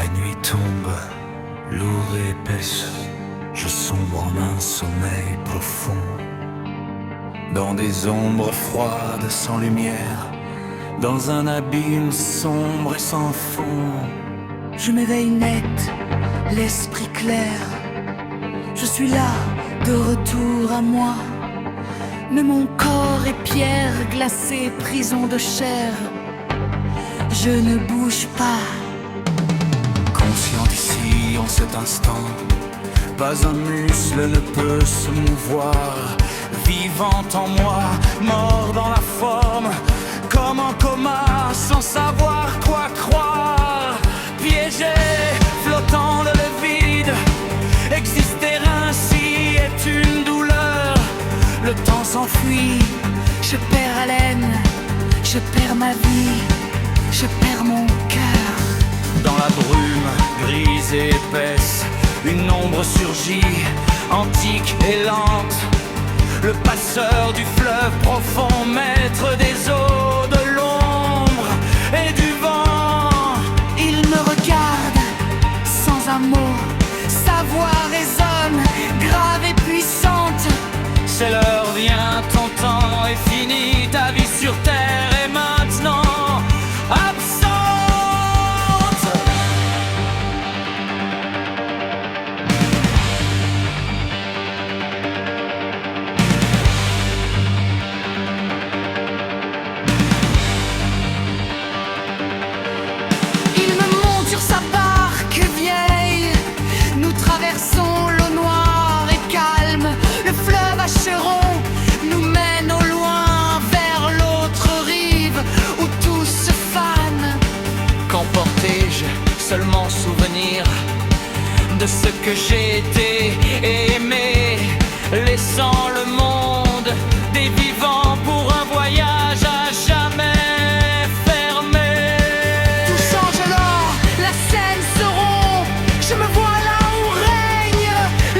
La nuit tombe, lourde et épaisse, je sombre en un sommeil profond. Dans des ombres froides sans lumière, dans un abîme sombre et sans fond. Je m'éveille net, l'esprit clair. Je suis là, de retour à moi. Mais mon corps est pierre glacée, prison de chair. Je ne bouge pas. Conscient ici en cet instant, pas un muscle ne peut se mouvoir. Vivant en moi, mort dans la forme, comme en coma, sans savoir quoi croire. Piégé, flottant dans le vide, exister ainsi est une douleur. Le temps s'enfuit, je perds haleine, je perds ma vie, je perds mon cœur. Dans la brume grise et épaisse, une ombre surgit, antique et lente. Le passeur du fleuve profond, maître des eaux, de l'ombre et du vent. Il me regarde sans un mot, sa voix résonne, grave et puissante. C'est l'heure, viens, ton temps est fini, ta vie sur terre est maintenant absente. Il me monte sur sa barque vieille, nous traversons l'eau noire et calme. Le fleuve Acheron nous mène au loin vers l'autre rive où tout se fane. Qu'emportai-je seulement souvenir de ce que j'ai été et aimé, laissant le monde des vivants pour un voyage à jamais fermé. Tout change alors, la scène se rompt. Je me vois là où règne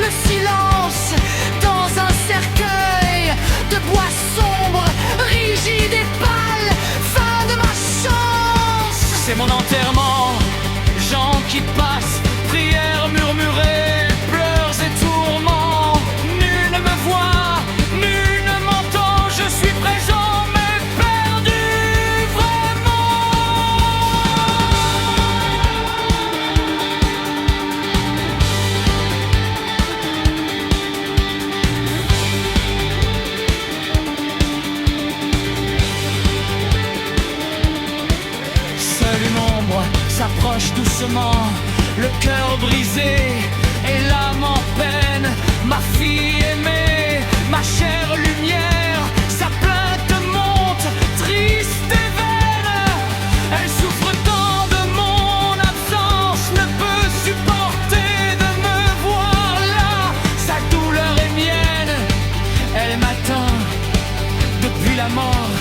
le silence, dans un cercueil de bois sombre, rigide et pâle. Fin de ma chance. C'est mon enterrement, gens qui passent, prières murmurées, pleurs et tourments. Nul ne me voit, nul ne m'entend, je suis présent mais perdu vraiment. Seule une ombre s'approche doucement, le cœur brisé et l'âme en peine. Ma fille aimée, ma chère lumière, sa plainte monte, triste et vaine. Elle souffre tant de mon absence, ne peut supporter de me voir là. Sa douleur est mienne, elle m'atteint depuis la mort,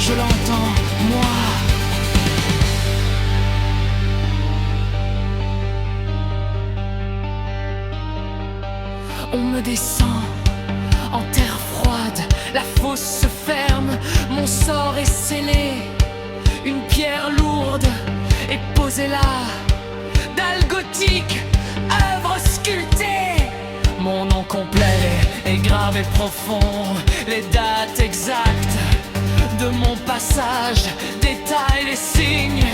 je l'entends, moi. On me descend en terre froide, la fosse se ferme, mon sort est scellé. Une pierre lourde est posée là, dalle gothique, œuvre sculptée. Mon nom complet est grave et profond, les dates exactes de mon passage détaillent les signes